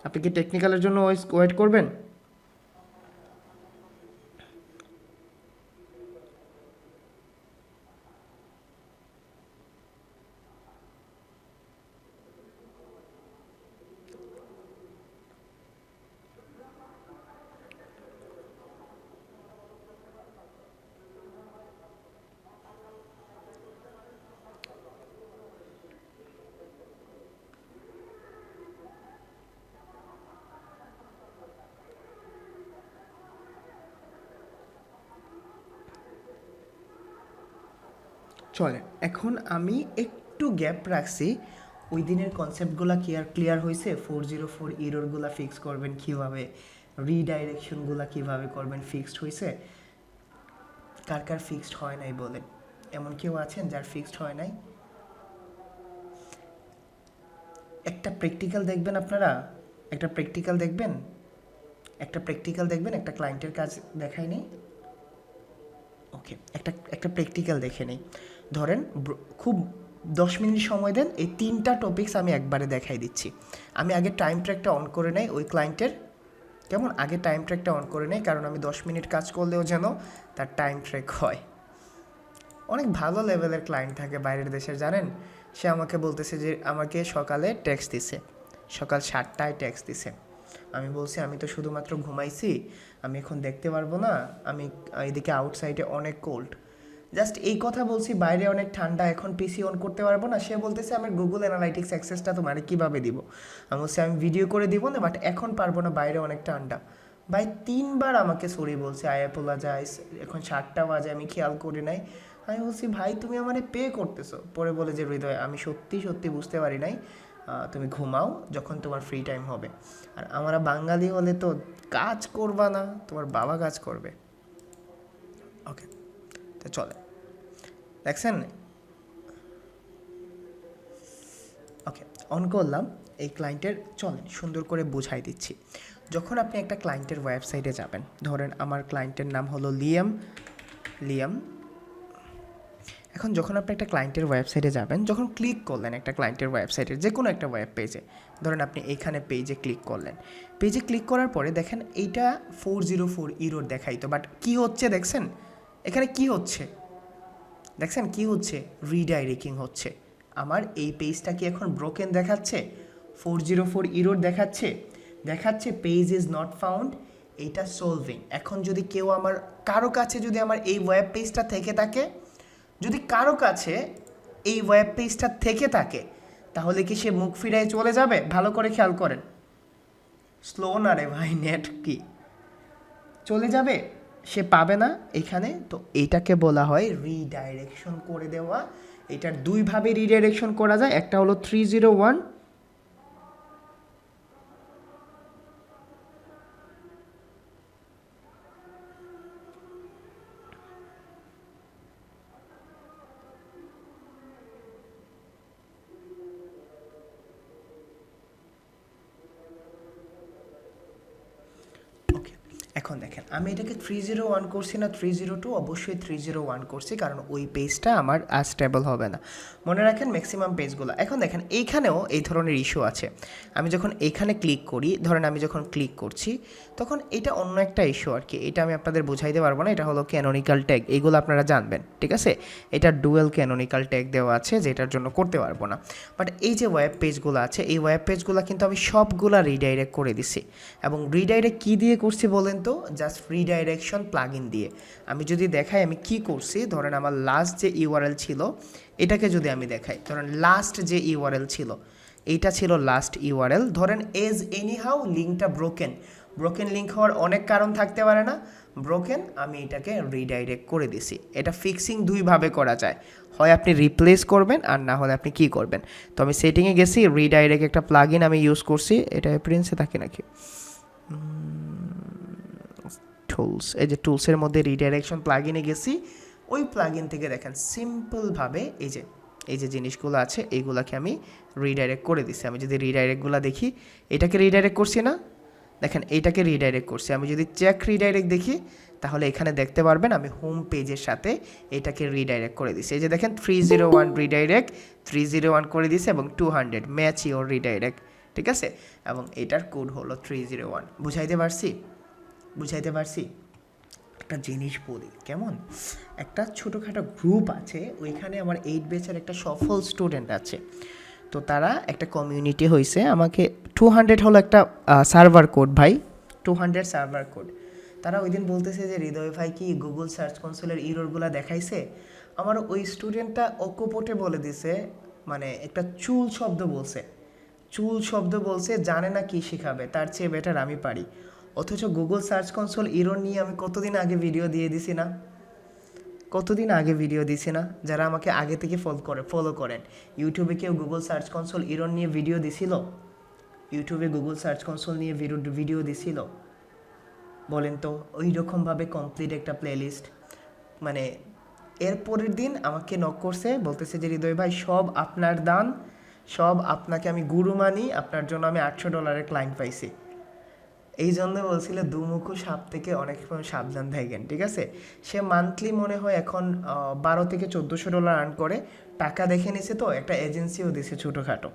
আপনি কি টেকনিক্যালের জন্য ওয়েট করবেন? চলে, এখন আমি একটু গ্যাপ রাখছি, ওই দিনের কনসেপ্টগুলো ক্লিয়ার হয়েছে, 404 ইররগুলো ফিক্স করবেন কীভাবে, রিডাইরেকশনগুলো কীভাবে করবেন ফিক্সড হয়েছে? কার কার ফিক্সড হয় নাই বলেন, এমন কেউ আছেন যার ফিক্সড হয় নাই? একটা প্র্যাকটিক্যাল দেখবেন আপনারা, একটা প্র্যাকটিক্যাল দেখবেন, একটা ক্লায়েন্টের কাজ দেখাই নেই, ওকে, একটা প্র্যাকটিক্যাল দেখে নেই। ধরেন খুব 10 মিনিট সময় দেন, এই 3টা টপিকস আমি একবারে দেখাই দিচ্ছি। আমি আগে টাইম ট্র্যাকটা অন করে নেই ওই ক্লায়েন্টের, কেমন, আগে টাইম ট্র্যাকটা অন করে নেই, কারণ আমি 10 মিনিট কাজ করলেও যেন তার টাইম ট্র্যাক হয়। অনেক ভালো লেভেলের ক্লায়েন্ট থাকে বাইরের দেশের, জানেন, সে আমাকে বলতেছে যে আমাকে সকালে ট্যাক্স দিছে, সকাল 7টায় ট্যাক্স দিছে, আমি বলছি আমি তো শুধুমাত্র ঘুমাইছি, আমি এখন দেখতে পারবো না, আমি এদিকে আউটসাইডে অনেক কোল্ড, জাস্ট এই কথা বলছি, বাইরে অনেক ঠান্ডা, এখন পিসি অন করতে পারবো না। সে বলতেছে আমার গুগল অ্যানালাইটিক্স অ্যাক্সেসটা তোমার কীভাবে দিব? আমি বলছি আমি ভিডিও করে দিব না, বাট এখন পারবো না, বাইরে অনেক ঠান্ডা। ভাই 3বার আমাকে সরি বলছে, আই অ্যাপোলোজাইজ, এখন 7টা বাজে আমি খেয়াল করি নাই। আমি বলছি ভাই তুমি আমার পে করতেছো? পরে বলে যে হৃদয় আমি সত্যি সত্যি বুঝতে পারি নাই, তুমি ঘুমাও, যখন তোমার ফ্রি টাইম হবে। আর আমরা বাঙালি হলে তো কাজ করবা না, তোমার বাবা কাজ করবে। ওকে, তো চলে, দেখছেন, ওকে অন করলাম এই ক্লায়েন্টের, চলেন সুন্দর করে বুঝাই দিচ্ছি। যখন আপনি একটা ক্লায়েন্টের ওয়েবসাইটে যাবেন, ধরেন আমার ক্লায়েন্টের নাম হলো লিয়াম। এখন যখন আপনি একটা ক্লায়েন্টের ওয়েবসাইটে যাবেন, যখন ক্লিক করলেন একটা ক্লায়েন্টের ওয়েবসাইটের যে কোনো একটা ওয়েব পেজে, ধরেন আপনি এইখানে পেজে ক্লিক করলেন, পেজে ক্লিক করার পরে দেখেন এইটা 404 ইউরোর দেখাইতো, বাট কী হচ্ছে দেখছেন এখানে কি হচ্ছে, দেখছেন কি হচ্ছে, রিডাইরেক্টিং হচ্ছে। আমার এই পেজটা কি এখন ব্রোকেন দেখাচ্ছে, 404 ইউরোর দেখাচ্ছে পেজ ইজ নট ফাউন্ড, এইটা সলভিং। এখন যদি কেউ কারো কাছে যদি আমার এই ওয়েব পেজটা থেকে থাকে, যদি কারো কাছে এই ওয়েব পেজটা থেকে থাকে, তাহলে কি সে মুখ ফিরায় চলে যাবে? ভালো করে খেয়াল করেন, স্লো না রে ভাই, নেট কি চলে যাবে, সে পাবে না এখানে। তো এইটাকে বলা হয় রিডাইরেকশন করে দেওয়া। এটার দুইভাবে রিডাইরেকশন করা যায়, একটা হলো 301, ওকে। এখন দেখেন আমি এটাকে 301 করছি না 302, অবশ্যই 301 করছি, কারণ ওই পেজটা আমার আর স্টেবল হবে না। মনে রাখেন ম্যাক্সিমাম পেজগুলো। এখন দেখেন এইখানেও এই ধরনের ইস্যু আছে। আমি যখন এইখানে ক্লিক করি, ধরেন আমি যখন ক্লিক করছি, তখন এটা অন্য একটা ইস্যু আর কি, এটা আমি আপনাদের বোঝাইতে পারবো না। এটা হলো ক্যানোনিক্যাল ট্যাগ, এইগুলো আপনারা জানবেন, ঠিক আছে। এটা ডুয়েল ক্যানোনিক্যাল ট্যাগ দেওয়া আছে, যেটার জন্য করতে পারবো না। বাট এই যে ওয়েব পেজগুলো আছে, এই ওয়েব পেজগুলো কিন্তু আমি সবগুলা রিডাইরেক্ট করে দিছি। এবং রিডাইরেক্ট কী দিয়ে করছি বলেন তো? জাস্ট রিডাইরেকশন প্লাগইন দিয়ে। আমি যদি দেখাই আমি কি করছি, ধরেন আমার লাস্ট যে ইউআরএল ছিল এটাকে যদি আমি দেখাই, ধরেন লাস্ট যে ইউআরএল ছিল এইটা ছিল লাস্ট ইউআরএল, ধরেন এজ এনিহাউ লিঙ্কটা ব্রোকেন লিঙ্ক হওয়ার অনেক কারণ থাকতে পারে না, ব্রোকেন, আমি এটাকে রিডাইরেক্ট করে দিছি। এটা ফিক্সিং দুইভাবে করা যায়, হয় আপনি রিপ্লেস করবেন আর না হলে আপনি কি করবেন। তো আমি সেটিংয়ে গেছি, রিডাইরেক্ট একটা প্লাগইন আমি ইউজ করছি, এটা প্রিন্সে থাকে নাকি, টুলস, এই যে টুলসের মধ্যে রিডাইরেকশন প্লাগইনে গেছি, ওই প্লাগইন থেকে দেখেন সিম্পলভাবে এই যে জিনিসগুলো আছে এইগুলোকে আমি রিডাইরেক্ট করে দিছি। আমি যদি রিডাইরেক্টগুলো দেখি, এটাকে রিডাইরেক্ট করছি না, দেখেন এইটাকে রিডাইরেক্ট করছি। আমি যদি চেক রিডাইরেক্ট দেখি, তাহলে এখানে দেখতে পারবেন আমি হোম পেজের সাথে এটাকে রিডাইরেক্ট করে দিছি। এই যে দেখেন 301 রিডাইরেক্ট 301 করে দিছে, এবং 200 ম্যাচ ইওর রিডাইরেক্ট, ঠিক আছে। এবং এটার কোড হলো 301। বুঝাইতে পারছি? একটা জিনিস বলি কেমন, একটা ছোটোখাটো গ্রুপ আছে, ওইখানে আমার 8 ব্যাচের একটা সফল স্টুডেন্ট আছে। তো তারা একটা কমিউনিটি হয়েছে, আমাকে 200 হলো একটা সার্ভার কোড ভাই, 200 সার্ভার কোড। তারা ওই দিন বলতেছে যে হৃদয় ভাই কি গুগল সার্চ কনসোলের ইররগুলো দেখাইছে। আমার ওই স্টুডেন্টটা অকপটে বলে দিছে, মানে একটা চুল শব্দ বলছে, জানে না কি শেখাবে, তার চেয়ে বেটার আমি পারি। অথচ গুগল সার্চ কনসোল ইরর নিয়ে আমি কতদিন আগে ভিডিও দিয়ে দিছি না, যারা আমাকে আগে থেকে ফলো করেন। ইউটিউবে কেউ গুগল সার্চ কনসোল ইরর নিয়ে ভিডিও দিছিল? বলেন তো। ওই রকমভাবে কমপ্লিট একটা প্লেলিস্ট, মানে এর পরের দিন আমাকে নক করছে, বলতেছে যে হৃদয় ভাই সব আপনার দান, সব আপনাকে আমি গুরু মানি, আপনার জন্য আমি $800 ক্লায়েন্ট পাইছি। এই জন্য বলছিল দুমুখো সাপ থেকে অনেক সময় সাবধান থাকেন, ঠিক আছে। সে মান্থলি মনে হয় এখন $1200 থেকে $1400 আর্ন করে, টাকা দেখে নিছে, তো একটা এজেন্সিও দিছে ছোটোখাটো।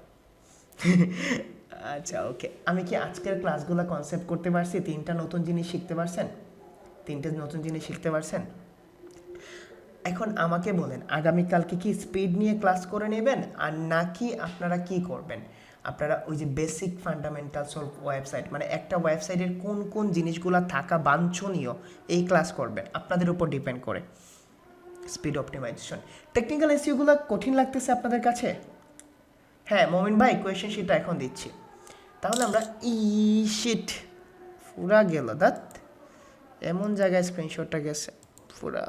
আচ্ছা ওকে, আমি কি আজকের ক্লাসগুলো কনসেপ্ট করতে পারছি? তিনটা নতুন জিনিস শিখতে পারছেন? এখন আমাকে বলেন, আগামীকালকে কি স্পিড নিয়ে ক্লাস করে নেবেন, আর নাকি আপনারা কি করবেন? আপনারা ওই যে বেসিক ফান্ডামেন্টালস অফ ওয়েবসাইট, মানে একটা ওয়েবসাইটের কোন কোন জিনিসগুলো থাকা বাঞ্ছনীয়, এই ক্লাস করবেন, আপনাদের উপর ডিপেন্ড করে। স্পিড অপটিমাইজেশন, টেকনিক্যাল এসইওগুলো কঠিন লাগতেছে আপনাদের কাছে? হ্যাঁ মমিন ভাই, কোয়েশ্চেন শিটটা এখন দিচ্ছি। তাহলে আমরা শিট পুরা গেল দাঁত, এমন জায়গায় স্ক্রিনশটটা গেছে পুরা।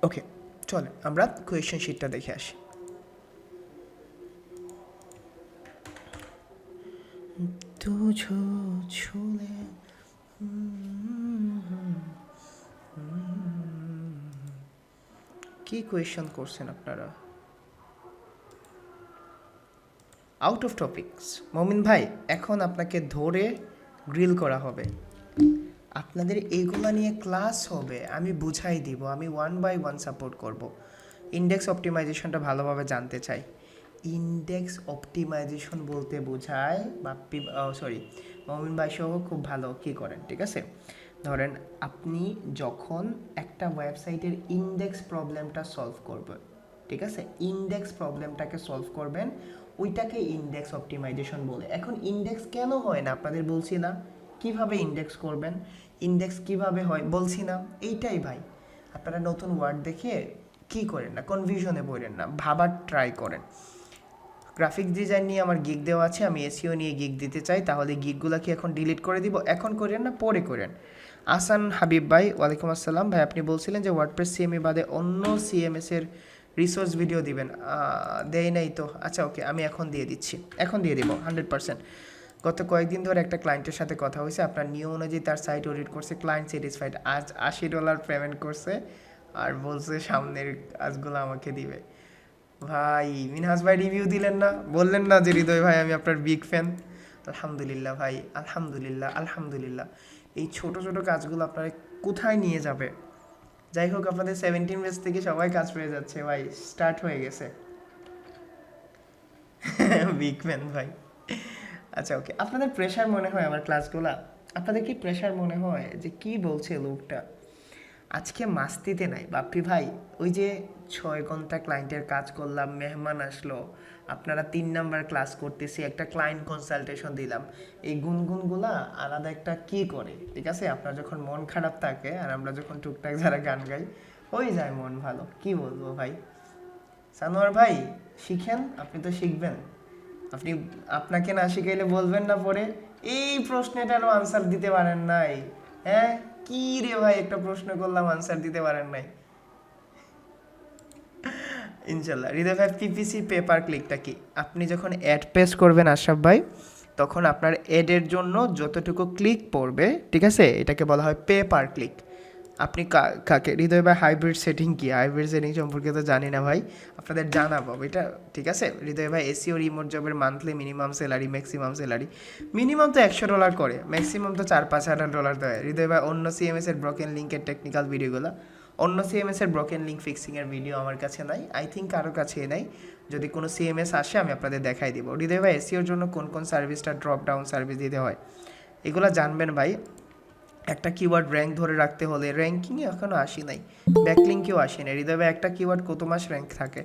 ওকে চলে আমরা কোয়েশ্চেন শিটটা দেখে আসি। তুঝো ছুলে কি কোয়েশ্চেন করছেন আপনারা? Out of topics. মমিন ভাই, এখন আপনাকে ধরে গ্রিল করা হবে। আপনাদের এইগুলা নিয়ে ক্লাস হবে, আমি বুঝাই দিব, আমি 1 বাই 1 সাপোর্ট করব। ইন্ডেক্স অপটিমাইজেশনটা ভালোভাবে জানতে চাই। ইন্ডেক্স অপটিমাইজেশন বলতে বোঝায় বাপ্পি, সরি, মমিন ভাই সহ খুব ভালো কী করেন, ঠিক আছে? ধরেন আপনি যখন একটা ওয়েবসাইটের ইন্ডেক্স প্রবলেমটা সলভ করবেন, ঠিক আছে, ইন্ডেক্স প্রবলেমটাকে সলভ করবেন, ওইটাকে ইন্ডেক্স অপটিমাইজেশন বলে। এখন ইন্ডেক্স কেন হয় না আপনাদের বলছি না, কিভাবে ইন্ডেক্স করবেন, ইন্ডেক্স কিভাবে হয় বলছি না, এইটাই ভাই। আপনারা নতুন ওয়ার্ড দেখে কি করেন না, কনফিউশনে পড়েন না, ভাবার ট্রাই করেন। গ্রাফিক ডিজাইন নিয়ে আমার গিগ দেওয়া আছে, আমি এসইও নিয়ে গিগ দিতে চাই, তাহলে গিগগুলো কি এখন ডিলিট করে দিব? এখন করেন না, পরে করেন। আসান হাবিব ভাই, ওয়ালাইকুম আসসালাম ভাই, আপনি বলছিলেন যে ওয়ার্ডপ্রেস সিএমএ বাদে অন্য সিএমএসের রিসোর্স ভিডিও দিবেন, দেয় নাই তো। আচ্ছা ওকে, আমি এখন দিয়ে দিচ্ছি, এখন দিয়ে দিব 100%। গত কয়েকদিন ধরে একটা ক্লায়েন্টের সাথে কথা হয়েছে, আপনার নিয়ম অনুযায়ী তার সাইট অডিট করছে, ক্লায়েন্ট স্যাটিসফাইড, আজ $80 পেমেন্ট করছে আর বলছে সামনের কাজগুলো আমাকে দিবে। ভাই মিনহাজ ভাই রিভিউ দিলেন না, বললেন না যে হৃদয় ভাই আমি আপনার বিগ ফ্যান। আলহামদুলিল্লাহ ভাই, আলহামদুলিল্লাহ, আলহামদুলিল্লাহ। এই ছোট ছোট কাজগুলো আপনারা কোথায় নিয়ে যাবে? যাই হোক, আপনাদের 17 বেস থেকে সবাই কাজ পেয়ে যাচ্ছে ভাই, স্টার্ট হয়ে গেছে। বিগ ফ্যান ভাই। আচ্ছা ওকে, আপনাদের প্রেশার মনে হয় আমার ক্লাসগুলা? আপনাদের কি প্রেশার মনে হয় যে কি বলছে লোকটা? আজকে মাস্তিতে নাই বাপ্পি ভাই, ওই যে 6 ঘন্টা ক্লায়েন্টের কাজ করলাম, মেহমান আসলো, আপনারা 3 নাম্বার ক্লাস করতেছি, একটা ক্লায়েন্ট কনসালটেশন দিলাম, এই গুনগুনগুলা আলাদা একটা কি করে, ঠিক আছে? আপনার যখন মন খারাপ থাকে আর আমরা যখন টুকটাক যারা গান গাই, হয়ে যায় মন ভালো, কি বলবো ভাই। সানোয়ার ভাই শিখেন, আপনি তো শিখবেন, আপনি, আপনাকে না শিখাইলে বলবেন না পরে এই প্রশ্নটারও আনসার দিতে পারেন নাই। হ্যাঁ কি রে ভাই, একটা প্রশ্ন করলাম আনসার দিতে পারেন নাই। ইনশাল্লাহ। হৃদয় ভাই, পিপিসি পেপার ক্লিকটা কি? আপনি যখন অ্যাড পেস্ট করবেন আশরাফ ভাই, তখন আপনার অ্যাডের জন্য যতটুকু ক্লিক পড়বে, ঠিক আছে, এটাকে বলা হয় পে পার ক্লিক। আপনি কাকে, হৃদয় ভাই হাইব্রিড সেটিং কি? হাইব্রিড সেটিং সম্পর্কে তো জানি না ভাই, আপনাদের জানাবো এটা, ঠিক আছে? হৃদয় ভাই এসইও রিমোট জবের monthly minimum salary, maximum salary? Minimum তো $100 করে, ম্যাক্সিমাম তো $4-5 দেয়। হৃদয় ভাই অন্য সিএমএস এর ব্রোকেন লিঙ্কের টেকনিক্যাল ভিডিওগুলো, অন্য সিএমএস এর ব্রোকেন লিঙ্ক ফিক্সিংয়ের ভিডিও আমার কাছে নাই, আই থিঙ্ক কারো কাছেই নাই। যদি কোনো সিএমএস আসে আমি আপনাদের দেখাই দিব। হৃদয় ভাই এসইওর জন্য কোন কোন সার্ভিসটা ড্রপ ডাউন সার্ভিস দিতে হয়, এগুলো জানবেন ভাই। একটা কিওয়ার্ড র্যাঙ্ক ধরে রাখতে হলে, র্যাঙ্কিংয়ে এখনও আসি নাই, ব্যাকলিঙ্কেও আসি নাই, হৃদয় ভাই একটা কিওয়ার্ড কত মাস র্যাঙ্ক থাকে,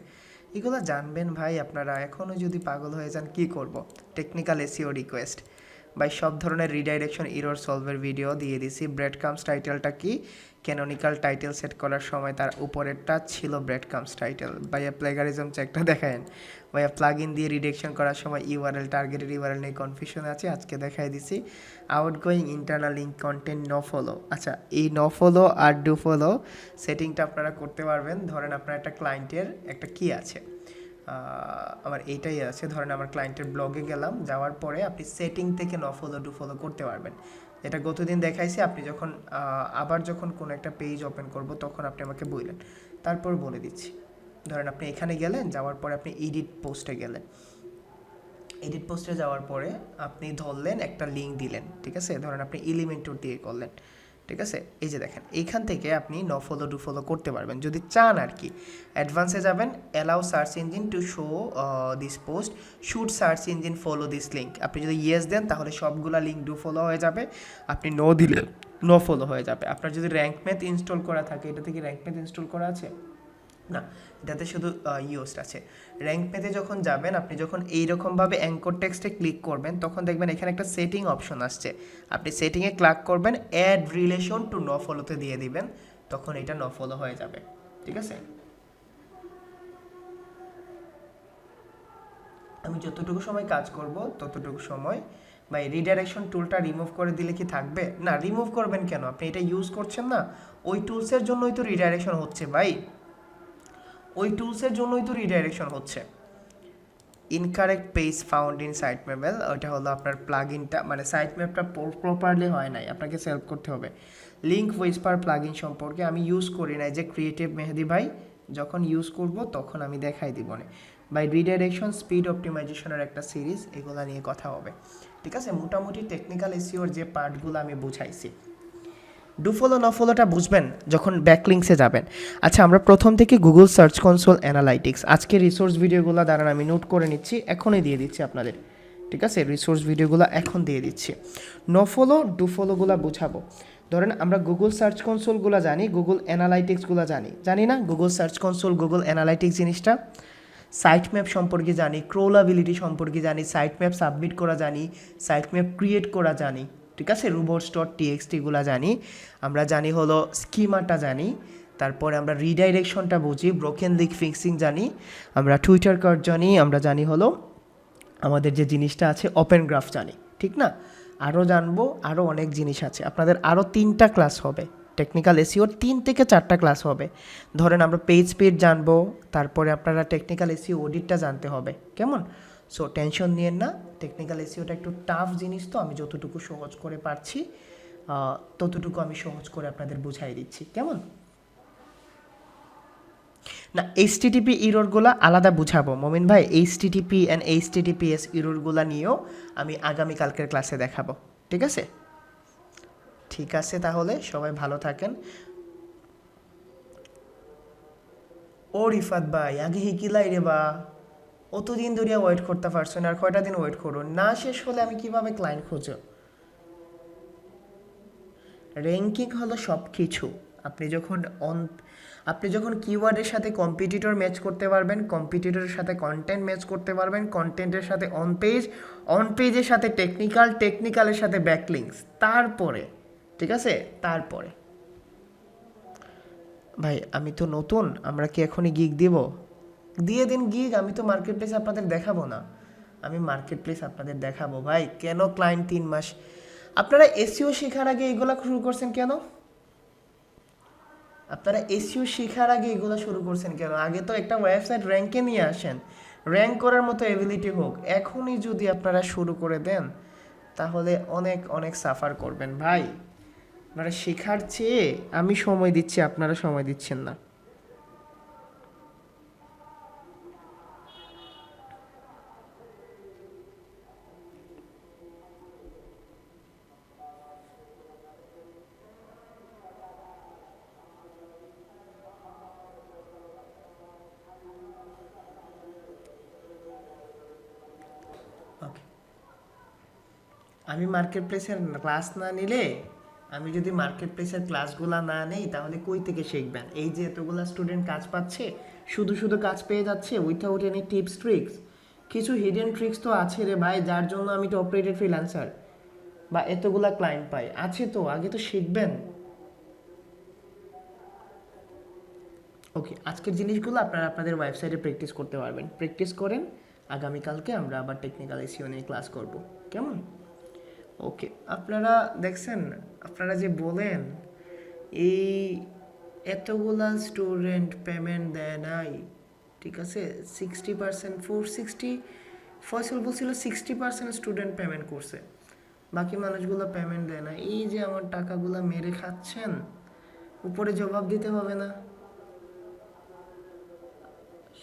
এগুলো জানবেন ভাই। আপনারা এখনও যদি পাগল হয়ে যান কি করব? টেকনিক্যাল এসইও রিকোয়েস্ট ভাই, সব ধরনের রিডাইরেকশন এরর সলভের ভিডিও দিয়ে দিছি। ব্রেড কামস টাইটেলটা কি? ক্যানোনিক্যাল টাইটেল সেট করার সময় তার উপরেরটা ছিল ব্রেড কামস টাইটেল। ভাইয়া প্লেগারিজম চেকটা দেখায়েন। ভাইয়া প্লাগ ইন দিয়ে রিডেকশন করার সময় ইউআরএল, টার্গেটেড ইউআরএল নিয়ে কনফিউশন আছে, আজকে দেখাই দিছি। Outgoing internal link content no follow, আচ্ছা এই নো ফলো আর ডু ফলো সেটিংটা আপনারা করতে পারবেন। ধরেন আপনার একটা ক্লায়েন্টের একটা কি আছে, আমার এইটাই আছে, ধরেন আমার ক্লায়েন্টের ব্লগে গেলাম, যাওয়ার পরে আপনি সেটিং থেকে ন ফলো ডু ফলো করতে পারবেন। এটা গতদিন দেখাইছি, আপনি যখন আবার যখন কোনো একটা পেজ ওপেন করব তখন আপনি আমাকে বললেন, তারপর বলে দিচ্ছি। ধরেন আপনি এখানে গেলেন, যাওয়ার পরে আপনি এডিট পোস্টে গেলেন, এডিট পোস্টে যাওয়ার পরে আপনি ধরলেন একটা লিঙ্ক দিলেন, ঠিক আছে, ধরেন আপনি এলিমেন্টর দিয়ে করলেন, ঠিক আছে, এই যে দেখেন এইখান থেকে আপনি ন ফলো ডু ফলো করতে পারবেন যদি চান আর কি। অ্যাডভান্সে যাবেন, allow search engine to show this post, should search engine follow this link, আপনি যদি ইয়েস দেন তাহলে সবগুলা লিঙ্ক ডু ফলো হয়ে যাবে, আপনি নো দিলে নো ফলো হয়ে যাবে। আপনার যদি র্যাঙ্ক ম্যাথ ইনস্টল করা থাকে, এটা থেকে র্যাঙ্ক ম্যাথ ইনস্টল করা আছে না, এটাতে শুধু ইউজড আছে। র্যাঙ্ক পেতে যখন যাবেন, আপনি যখন এইরকমভাবে অ্যাঙ্কর টেক্সটে ক্লিক করবেন তখন দেখবেন এখানে একটা সেটিং অপশন আসছে, আপনি সেটিংয়ে ক্লিক করবেন, অ্যাড রিলেশন টু নো ফলোতে দিয়ে দিবেন, তখন এটা নো ফলো হয়ে যাবে, ঠিক আছে? আমি যতটুকু সময় কাজ করব ততটুকু সময় ভাই রিডাইরেকশন টুলটা রিমুভ করে দিলে কি থাকবে? না, রিমুভ করবেন কেন, আপনি এটা ইউজ করছেন না, ওই টুলসের জন্যই তো রিডাইরেকশন হচ্ছে ভাই, ওই টুলসের জন্যই তো রিডাইরেকশন হচ্ছে। Incorrect page found in site ম্যাপেল, ওইটা হলো আপনার প্লাগ ইনটা, মানে সাইট ম্যাপটা প্রপারলি হয় নাই, আপনাকে সেলফ করতে হবে। লিঙ্ক হুইসপার প্লাগ ইন সম্পর্কে আমি ইউজ করি নাই, যে ক্রিয়েটিভ মেহেদি ভাই যখন ইউজ করব তখন আমি দেখাই দিব না। বাই রিডাইরেকশন, স্পিড অপটিমাইজেশনের একটা সিরিজ, এগুলা নিয়ে কথা হবে। ঠিক আছে, মোটামুটি টেকনিক্যাল এসইওর যে পার্টগুলো আমি বুঝাইছি। ডু ফলো ন ফলোটা বুঝবেন যখন ব্যাকলিংসে যাবেন। আচ্ছা, আমরা প্রথম থেকে গুগল সার্চ কনসোল অ্যানালাইটিক্স, আজকে রিসোর্স ভিডিওগুলো দাঁড়ান আমি নোট করে নিচ্ছি, এখনই দিয়ে দিচ্ছি আপনাদের। ঠিক আছে, রিসোর্স ভিডিওগুলো এখন দিয়ে দিচ্ছি। নো ফলো ডু ফলোগুলো বুঝাবো। ধরেন আমরা গুগল সার্চ কনসোলগুলো জানি, গুগল অ্যানালাইটিক্সগুলো জানি না? Google search console, Google analytics জিনিসটা, সাইট ম্যাপ সম্পর্কে জানি, ক্রোলাবিলিটি সম্পর্কে জানি, সাইট ম্যাপ সাবমিট করা জানি, সাইট ম্যাপ ক্রিয়েট করা জানি। ঠিক আছে, রোবটস ডট টিএক্সটিগুলো জানি, আমরা জানি হলো স্কিমাটা জানি, তারপরে আমরা রিডাইরেকশনটা বুঝি, ব্রোকেন লিঙ্ক ফিক্সিং জানি, আমরা টুইটার কার্ড জানি, আমরা জানি হলো আমাদের যে জিনিসটা আছে ওপেন গ্রাফ জানি। ঠিক না? আরও জানবো, আরও অনেক জিনিস আছে। আপনাদের আরও 3টা ক্লাস হবে টেকনিক্যাল এসইওর, 3 থেকে 4টা ক্লাস হবে। ধরেন আমরা পেজ স্পিড জানবো, তারপরে আপনারা টেকনিক্যাল এসইও অডিটটা জানতে হবে। কেমন? সো টেনশন নিয়েন না, টেকনিক্যাল এসইওটা একটু টাফ জিনিস, তো আমি যতটুকু সহজ করে পারছি ততটুকু আমি সহজ করে আপনাদের বুঝাই দিচ্ছি। কেমন? না, এইচটিটিপি ইরোরগুলো আলাদা বুঝাবো মমিন ভাই, এইচটিটিপি অ্যান্ড এইচটিটিপিএস ইরোরগুলো নিয়েও আমি আগামীকালকের ক্লাসে দেখাবো। ঠিক আছে? ঠিক আছে, তাহলে সবাই ভালো থাকেন। ও রিফাত ভাই, আগে হিকিলাই রে বা, অতদিন ধরিয়া ওয়েট করতে পারছো না, আর কয়টা দিন ওয়েট করো না, শেষ হলে আমি কিভাবে ক্লায়েন্ট খুঁজো? র্যাঙ্কিং হলো সব কিছু। আপনি যখন আপনি যখন কিওয়ার্ডের সাথে কম্পিটিটর ম্যাচ করতে পারবেন, কম্পিটিটরের সাথে কন্টেন্ট ম্যাচ করতে পারবেন, কন্টেন্টের সাথে অন পেজের সাথে টেকনিক্যালের সাথে ব্যাকলিংস, তারপরে ঠিক আছে, তারপরে ভাই আমি তো নতুন, আমরা কি এখনই গিগ দিব? দিয়ে দিন গিগ, আমি তো মার্কেট প্লেস আপনাদের দেখাবো না? আমি মার্কেট প্লেস আপনাদের দেখাবো ভাই। কেন ক্লায়েন্ট 3 মাস? আপনারা এসইও শেখার আগে এগুলা শুরু করছেন কেন? আপনারা এসইও শেখার আগে এগুলো শুরু করছেন কেন? আগে তো একটা ওয়েবসাইট র্যাঙ্কে নিয়ে আসেন, র্যাঙ্ক করার মতো এবিলিটি হোক। এখনই যদি আপনারা শুরু করে দেন তাহলে অনেক অনেক সাফার করবেন ভাই। আপনারা শেখার চেয়ে আমি সময় দিচ্ছি, আপনারা সময় দিচ্ছেন না। ওকে, আমি মার্কেট প্লেসের ক্লাস না নিলে, আমি যদি মার্কেট প্লেসের ক্লাসগুলো না নেই তাহলে কই থেকে শিখবেন? এই যে এতগুলো স্টুডেন্ট কাজ পাচ্ছে, শুধু শুধু কাজ পেয়ে যাচ্ছে উইথাউট এনি টিপস ট্রিক্স। কিছু হিডেন ট্রিক্স তো আছে রে ভাই, যার জন্য আমি টপ রেটেড ফ্রিল্যান্সার বা এতগুলা ক্লায়েন্ট পাই। আছে তো, আগে তো শিখবেন। ওকে, আজকের জিনিসগুলো আপনারা আপনাদের ওয়েবসাইটে প্র্যাকটিস করতে পারবেন। প্র্যাকটিস করেন, আগামীকালকে আমরা আবার টেকনিক্যাল এসইও নিয়ে ক্লাস করব। কেমন? ওকে, আপনারা দেখছেন, আপনারা যে বলেন এই এতগুলা স্টুডেন্ট পেমেন্ট দেয় নাই, ঠিক আছে, 60%, 460, ফয়সল বলছিল 60% স্টুডেন্ট পেমেন্ট করছে, বাকি মানুষগুলো পেমেন্ট দেয় না। এই যে আমার টাকাগুলো মেরে খাচ্ছেন, উপরে জবাব দিতে হবে না?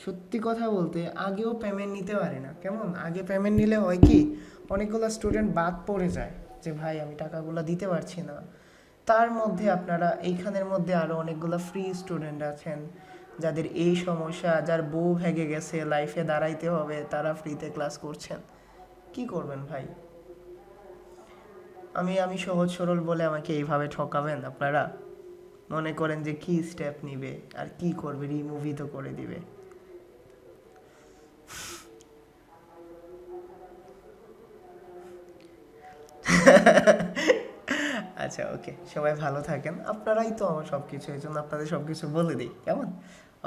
সত্যি কথা বলতে আগেও পেমেন্ট নিতে পারি না। কেমন? আগে পেমেন্ট নিলে হয় কি, অনেকগুলো স্টুডেন্ট বাদ পড়ে যায় যে ভাই আমি টাকাগুলো দিতে পারছি না। তার মধ্যে আপনারা এইখানের মধ্যে আরও অনেকগুলো ফ্রি স্টুডেন্ট আছেন যাদের এই সমস্যা, যার বউ ভেঙে গেছে, লাইফে দাঁড়াইতে হবে, তারা ফ্রিতে ক্লাস করছেন। কি করবেন ভাই? আমি সহজ সরল বলে আমাকে এইভাবে ঠকাবেন আপনারা? মনে করেন যে কি স্টেপ নিবে আর কি করবে, রিমুভই তো করে দিবে। আচ্ছা, ওকে, সবাই ভালো থাকেন। আপনারাই তো আমার সব কিছু, এই জন্য আপনাদের সব কিছু বলে দিই। কেমন?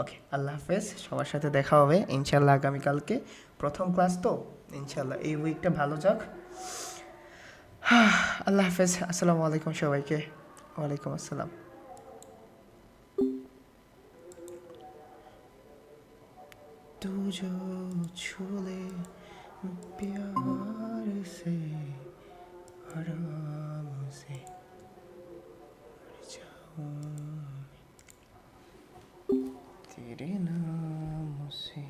ওকে, আল্লাহ হাফেজ। সবার সাথে দেখা হবে ইনশাল্লাহ আগামীকালকে, প্রথম ক্লাস তো। ইনশাল্লাহ এই উইকটা ভালো যাক। আল্লাহ হাফেজ, আসসালামু আলাইকুম সবাইকে। ওয়ালাইকুম আসসালাম। तू जो छू ले प्यार से आराम से मर जाऊं तेरे तेरे नाम से